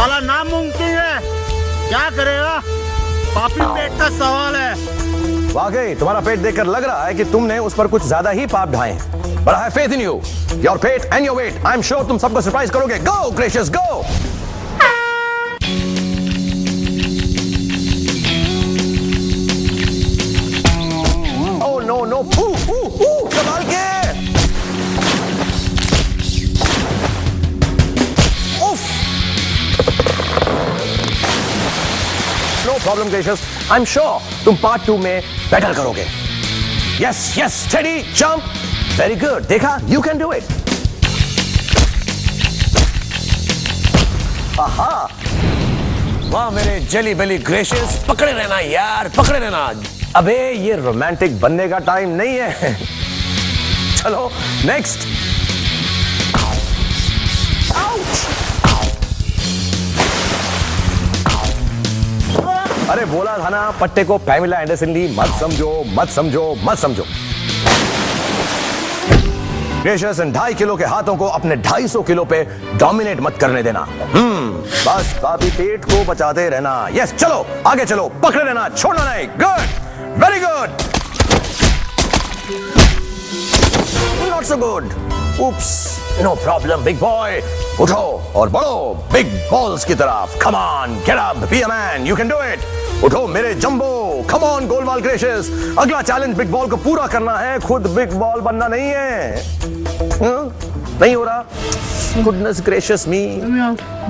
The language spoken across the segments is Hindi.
साला नामुमकिन है। क्या करेगा? पापी पेट का सवाल है। वाकई तुम्हारा पेट देखकर लग रहा है कि तुमने उस पर कुछ ज्यादा ही पाप ढाए हैं। But I have faith in you. Your fate and your weight. I am sure तुम सबको सरप्राइज करोगे। Go, Gracious, go! Oh no no! कमाल के! Oof! No problem, Gracious. I'm sure तुम पार्ट 2 में बेटर करोगे। Yes, yes, steady, jump. Very good. देखा? You can do it. आहा! वाह मेरे जेली बेली ग्रेशियस, पकड़े रहना यार, पकड़े रहना। अबे ये रोमांटिक बनने का टाइम नहीं है। चलो नेक्स्ट। अरे बोला था ना, पट्टे को पैमिला एंडरसन ली मत समझो, मत समझो, मत समझो। ग्रेशियस इन 2.5 किलो के हाथों को अपने 250 किलो पे डोमिनेट मत करने देना। बस पापी पेट को बचाते रहना। यस, चलो आगे चलो, पकड़े रहना, छोड़ना नहीं। Good, very good. Not so good. Oops, no problem big boy. उठो और बढ़ो बिग बॉल्स की तरफ। Come on, get up, be a man, you can do it. उठो मेरे जंबो, कम ऑन गोलमाल ग्रेशियस। अगला चैलेंज बिग बॉल को पूरा करना है, खुद बिग बॉल बनना नहीं है। नहीं हो रहा। गुडनेस ग्रेशियस मी।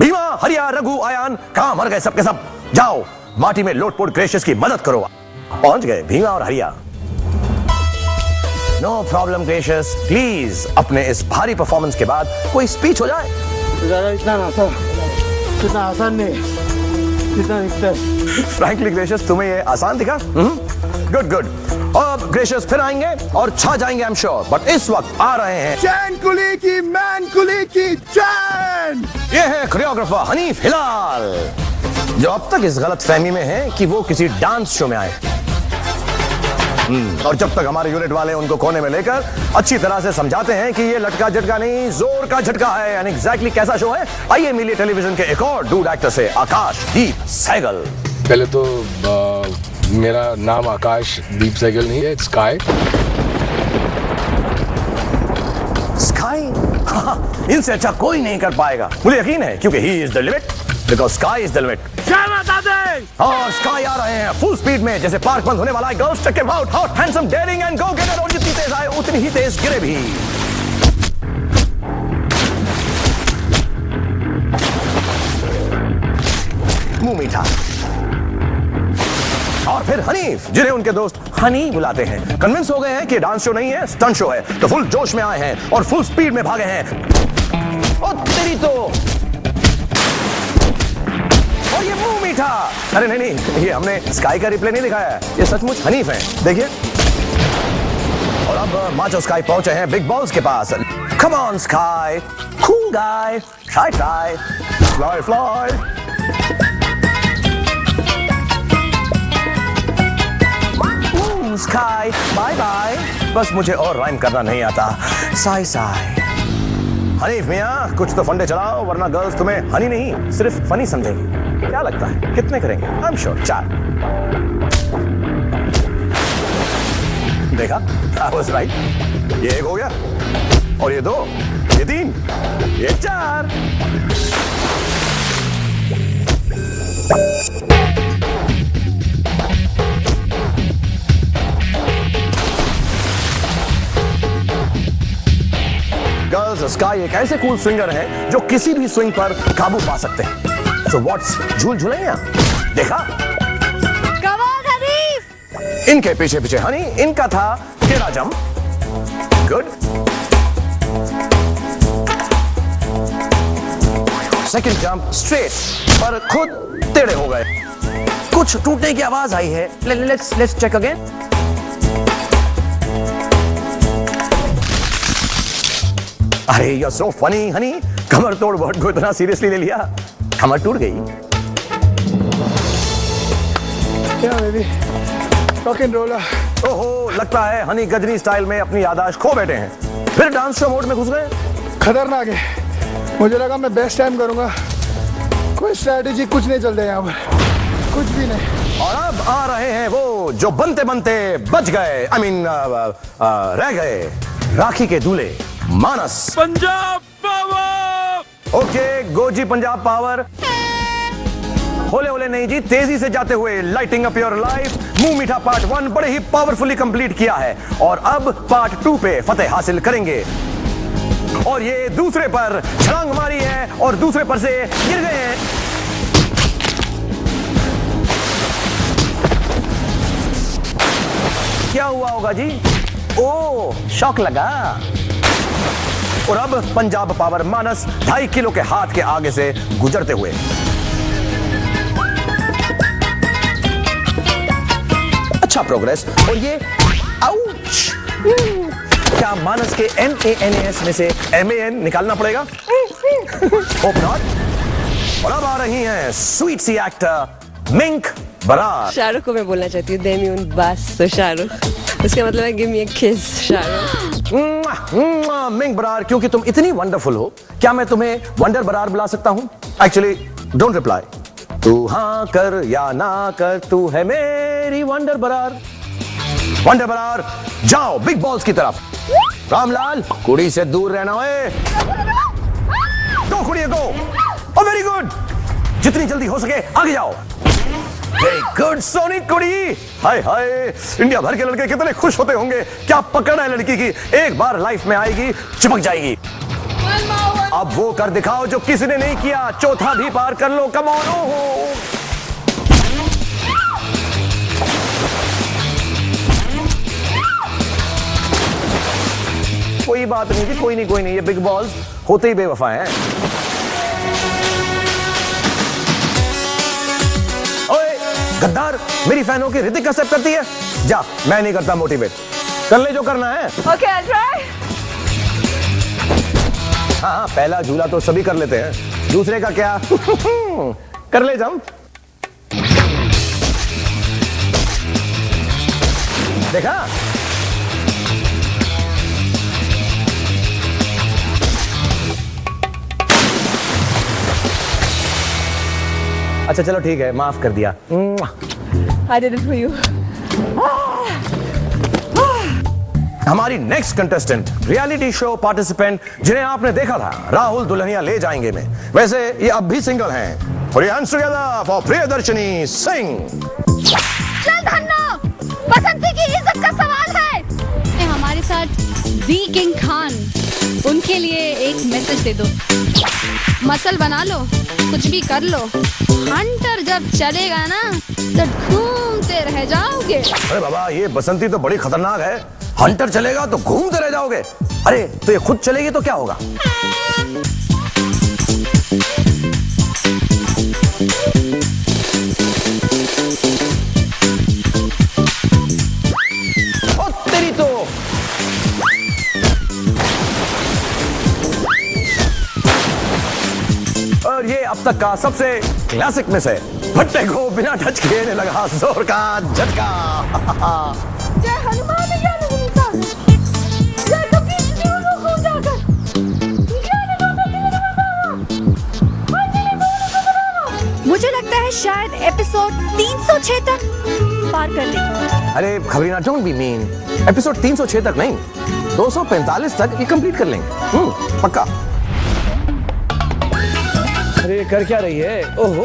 भीमा, हरिया, रघु, आयान कहां मर गए सबके सब? जाओ माटी में लोटपोट ग्रेशियस की मदद करो। पहुंच गए भीमा और हरिया। नो प्रॉब्लम ग्रेशियस, प्लीज अपने इस भारी परफॉर्मेंस के बाद कोई स्पीच हो जाए। इतना आसान नहीं, इतना दिखता है। फ्रैंकली ग्रेशियस, तुम्हें ये आसान दिखा? Good good. अब ग्रेशियस फिर आएंगे और छा जाएंगे, आई एम श्योर। बट इस वक्त आ रहे हैं चैन कुली की, मैन कुली की चैन। ये है कोरियोग्राफर हनीफ हिलाल, जो अब तक इस गलत फहमी में है कि वो किसी डांस शो में आए। और जब तक हमारे यूनिट वाले उनको कोने में लेकर अच्छी तरह से समझाते हैं कि ये लटका झटका नहीं, जोर का झटका है। एंड एग्जैक्टली कैसा शो है, आइए मिलिए टेलीविजन के एक और डूड एक्टर से, आकाश दीप सहगल। पहले तो मेरा नाम आकाश दीप सहगल नहीं है, स्काई। स्काई? इनसे अच्छा कोई नहीं कर पाएगा, मुझे यकीन है, क्योंकि he is the limit, because sky is the limit. क्या बता दे? और स्काई आ रहे हैं फुल स्पीड में, जैसे पार्क बंद होने वाला है। Girls check him out, hot, handsome, daring and go getter. और जितनी तेज आए उतनी ही तेज गिरे भी। मुंह मीठा। और फिर हनीफ, जिन्हें उनके दोस्त हनी बुलाते हैं, कन्विंस हो गए हैं कि डांस शो नहीं है, स्टंट शो है, तो फुल जोश में आए हैं और फुल स्पीड में भागे हैं। ओ तेरी तो, और ये मुंह मीठा। अरे नहीं नहीं, ये हमने स्काई का रिप्ले नहीं दिखाया है, ये सचमुच हनीफ है, देखिए। और अब माचो स्काई पहुंचे हैं बिग बॉल्स के पास। Come on sky, cool guy, try try, fly fly. Sky bye bye. बस मुझे और राइम करना नहीं आता। साई साई। हनीफ मियां, कुछ तो फंडे चलाओ, वरना गर्ल्स तुम्हें हनी नहीं सिर्फ फनी समझेंगी। क्या लगता है कितने करेंगे? I am sure 4। देखा, आई वाज राइट। ये 1 हो गया, और ये 2, ये 3, ये 4। गर्ल्स, स्काई एक ऐसे कूल स्विंगर है जो किसी भी स्विंग पर काबू पा सकते हैं। सो व्हाट्स झूल झूलेंगे? देखा, इनके पीछे पीछे हनी, इनका था टेढ़ा jump. Good. Second jump straight, पर खुद टेढ़े हो गए। कुछ टूटने की आवाज आई है। Let's check again. अरे you are so funny honey, कमर तोड़ वर्ड को इतना सीरियसली ले लिया, कमर टूट गई। क्या बेबी, रॉक एंड रोलर। ओहो, लगता है हनी गजनी स्टाइल में अपनी याददाश्त खो बैठे हैं, फिर डांस शो मोड में घुस गए। खतरनाक है, मुझे लगा मैं बेस्ट टाइम करूंगा, कोई स्ट्रैटेजी कुछ नहीं चल रहा यहाँ पर, कुछ भी नहीं। और अब आ रहे हैं वो जो बनते बनते बच गए, आई मीन रह गए, राखी के दूल्हे मानस। पंजाब पावर। ओके गोजी पंजाब पावर। होले होले नहीं जी, तेजी से जाते हुए लाइटिंग अप योर लाइफ। मुंह मीठा पार्ट 1 बड़े ही पावरफुली कंप्लीट किया है और अब पार्ट 2 पे फतेह हासिल करेंगे। और ये दूसरे पर छलांग मारी है और दूसरे पर से गिर गए हैं। क्या हुआ होगा जी? ओ शॉक लगा। और अब पंजाब पावर मानस 2.5 किलो के हाथ के आगे से गुजरते हुए। अच्छा प्रोग्रेस। और ये आउच। क्या मानस के MANAS में से MAN निकालना पड़ेगा? Hope not. और अब आ रही हैं स्वीट सी एक्टर मिंक बरार। शाहरुख को मैं बोलना चाहती हूँ, देमी उन बास तो शाहरुख, उसका मतलब है गिव मी अ किस शाहरुख। मिंक बरार, क्योंकि तुम इतनी वंडरफुल हो, क्या मैं तुम्हें वंडर बरार बुला सकता हूं? Actually don't reply. तू हाँ कर या ना कर, तू है मेरी वंडर बरार। वंडर बरार जाओ बिग बॉल्स की तरफ। रामलाल कुड़ी से दूर रहना है। गो कुड़ी गो। ओ वेरी गुड, जितनी जल्दी हो सके आगे जाओ। वेरी गुड सोनी कुड़ी। हाय हाय, इंडिया भर के लड़के कितने खुश होते होंगे। क्या पकड़ है लड़की की, एक बार लाइफ में आएगी चिपक जाएगी। अब वो कर दिखाओ जो किसी ने नहीं किया, चौथा भी पार कर लो। Come on. हो कोई बात नहीं जी, कोई नहीं कोई नहीं, ये बिग बॉल्स होते ही बेवफा हैं। ओए गद्दार, मेरी फैन होकर ऋतिक का एक्सेप्ट करती है? जा, मैं नहीं करता मोटिवेट, कर ले जो करना है। Okay I try. हाँ, पहला झूला तो सभी कर लेते हैं, दूसरे का क्या? कर ले जंप। देखा? अच्छा चलो ठीक है, माफ कर दिया। I did it for you. हमारी next contestant reality show participant जिन्हें आपने देखा था राहुल दुल्हनिया ले जाएंगे में, वैसे ये अब भी सिंगल हैं। और hands together for Priyadarshini Singh. चल धन्नो, बसंती की इज्जत का सवाल है। हमारे साथ दी किंग खान, उनके लिए एक मैसेज दे दो। मसल बना लो, कुछ भी कर लो, हंटर जब चलेगा ना तो घूमते रह जाओगे। अरे बाबा, ये बसंती तो बड़ी खतरनाक है। हंटर चलेगा तो घूमते रह जाओगे? अरे तो ये खुद चलेगी तो क्या होगा? ओ तेरी तो। और ये अब तक का सबसे क्लासिक में से भट्टे को बिना टच किए ने लगा जोर का झटका। जय हनुमान ज्ञान गुरुता, जय कपीश तिहु को जाकर, मुझे लगता है शायद एपिसोड 306 तक पार कर लेंगे। अरे खबरीना, डोंट बी मीन। एपिसोड 306 तक नहीं, 245 तक ये कंप्लीट कर लेंगे। पक्का। अरे कर क्या रही है? ओहो,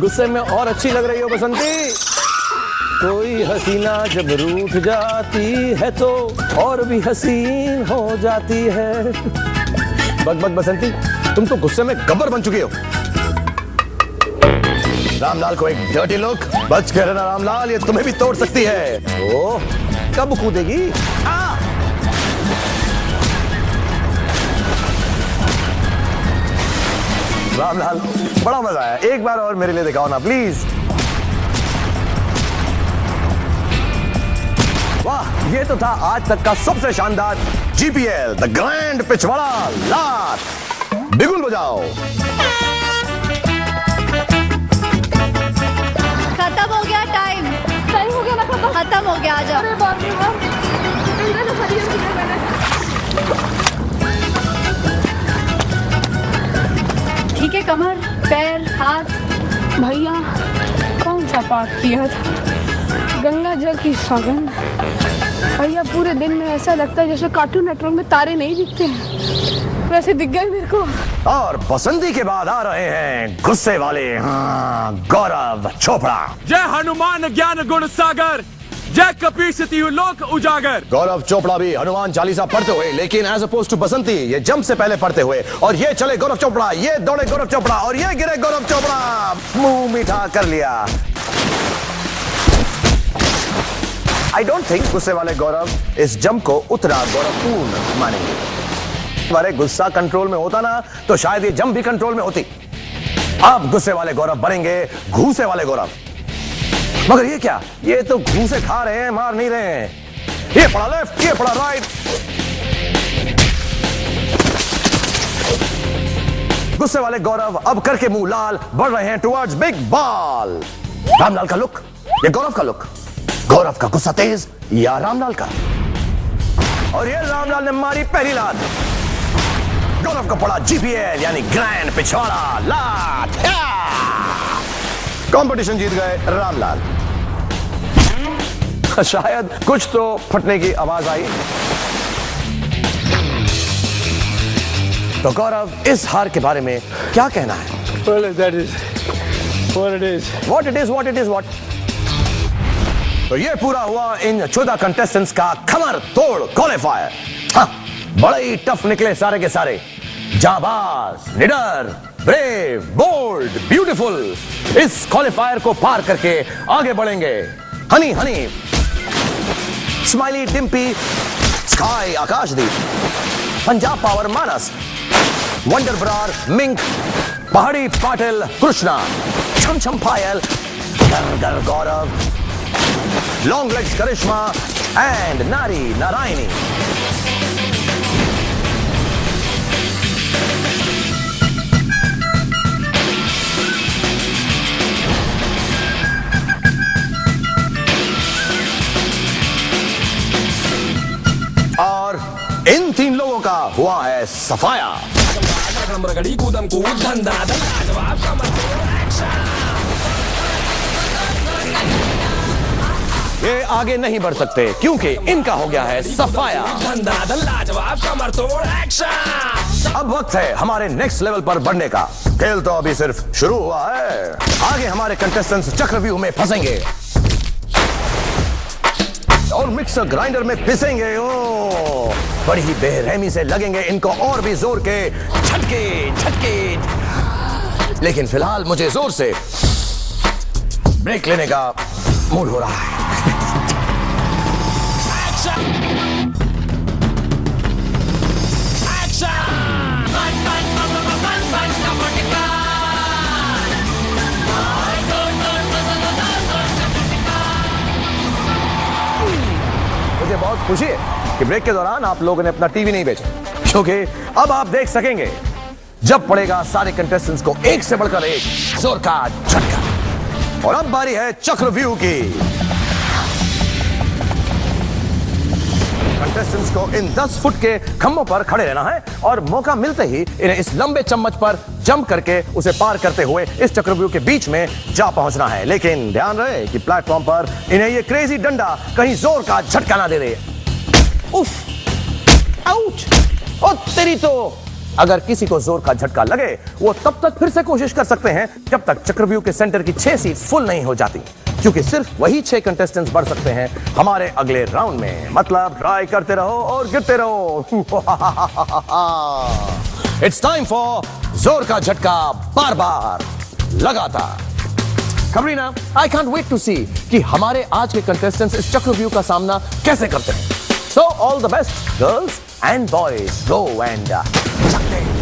गुस्से में और अच्छी लग रही हो बसंती। कोई हसीना जब रूठ जाती है तो और भी हसीन हो जाती है। बक बक बसंती, तुम तो गुस्से में गब्बर बन चुकी हो। रामलाल को एक डर्टी लुक। बच कर रहना रामलाल, ये तुम्हें भी तोड़ सकती है। ओह, कब कूदेगी? रामलाल, बड़ा मजा आया, एक बार और मेरे लिए दिखाओ ना प्लीज। वाह, ये तो था आज तक का सबसे शानदार GPL द ग्रैंड पिछवाड़ा लात। बिगुल बजाओ। खत्म हो गया टाइम। टाइम हो गया ना, खत्म हो गया। आजा। इनके कमर, पैर, हाथ। भैया कौन सा पाप किया था? गंगा जल की सौगंध। भैया पूरे दिन में ऐसा लगता है जैसे कार्टून नेटवर्क में तारे नहीं दिखते हैं, वैसे दिख गए मेरे को। और बसंती के बाद आ रहे हैं गुस्से वाले गौरव चोपड़ा। जय हनुमान ज्ञान गुण सागर, जय कपीर सतीहु लोक उजागर। गौरव चोपड़ा भी हनुमान चालीसा पढ़ते हुए, लेकिन एज अपोज टू बसंती ये जंप से पहले पढ़ते हुए, और ये चले गौरव चोपड़ा, ये दौड़े गौरव चोपड़ा, और ये गिरे गौरव चोपड़ा। मुंह मीठा कर लिया। आई डोंट थिंक गुस्से वाले गौरव इस जंप को उतना गौरवपूर्ण मानेंगे। हमारे गुस्सा कंट्रोल में होता ना तो शायद ये जंप भी कंट्रोल में होती। अब गुस्से वाले गौरव बनेंगे घूसे वाले गौरव। मगर ये क्या, ये तो घूसे खा रहे हैं, मार नहीं रहे हैं। ये पड़ा लेफ्ट, ये पड़ा राइट। गुस्से वाले गौरव अब करके मुंह लाल बढ़ रहे हैं टुवर्ड्स बिग बॉल। रामलाल का लुक, ये गौरव का लुक। गौरव का गुस्सा तेज या रामलाल का? और ये रामलाल ने मारी पहली लात। गौरव का पड़ा जीपीएल यानी ग्रैंड पिछवाड़ा लात। कंपटीशन जीत गए रामलाल। शायद कुछ तो फटने की आवाज आई। तो गौरव, इस हार के बारे में क्या कहना है? Well, that is what it is. What it is, what it is, what? तो ये पूरा हुआ इन 14 कंटेस्टेंट्स का खमर तोड़ क्वालिफायर। हाँ, बड़े ही टफ निकले सारे के सारे। जाबाज, निडर, ब्रेव, बोल्ड, ब्यूटीफुल। इस क्वालिफायर को पार करके आगे बढ़ेंगे हनी हनी, स्माइली डिम्पी, स्काई आकाशदीप, पंजाब पावर मानस, वंडर ब्रार मिंक, पहाड़ी पाटिल कृष्णा, छम छम पायल, गर गर गौरव, लॉन्ग लेग्स करिश्मा एंड नारी नारायणी। और इन 3 लोगों का हुआ है सफाया। ये आगे नहीं बढ़ सकते क्योंकि इनका हो गया है सफाया। अब वक्त है हमारे नेक्स्ट लेवल पर बढ़ने का। खेल तो अभी सिर्फ शुरू हुआ है। आगे हमारे कंटेस्टेंट्स चक्रव्यूह में फंसेंगे और मिक्सर ग्राइंडर में पिसेंगे। ओ, बड़ी ही बेरहमी से लगेंगे इनको और भी जोर के झटके झटके। लेकिन फिलहाल मुझे जोर से ब्रेक लेने का मूड हो रहा है। मुझे बहुत खुशी है कि ब्रेक के दौरान आप लोगों ने अपना टीवी नहीं बेचा, क्योंकि अब आप देख सकेंगे जब पड़ेगा सारे कंटेस्टेंट्स को एक से बढ़कर एक जोर का झटका। और अब बारी है चक्रव्यूह की। कंटेस्टेंट्स को इन 10 फुट के खंभों पर खड़े रहना है और मौका मिलते ही इन्हें इस लंबे चम्मच पर जंप करके उसे पार करते हुए इस चक्रव्यूह के बीच में जा पहुंचना है। लेकिन ध्यान रहे कि प्लेटफॉर्म पर इन्हें ये क्रेजी डंडा कहीं जोर का झटका ना दे दे। उफ, आउच, ओ तेरी तो। अगर किसी को जोर का झटका लगे वो तब तक फिर से कोशिश कर सकते हैं जब तक चक्रव्यूह के सेंटर की 6 सीट फुल नहीं हो जाती, क्योंकि सिर्फ वही 6 कंटेस्टेंट्स बढ़ सकते हैं हमारे अगले राउंड में। मतलब ट्राई करते रहो और गिरते रहो। इट्स टाइम फॉर जोर का झटका, बार बार, लगातार। कबरीना, आई कांट वेट टू सी कि हमारे आज के कंटेस्टेंट्स इस चक्रव्यूह का सामना कैसे करते हैं। So all the best, girls and boys. Go and chuck it.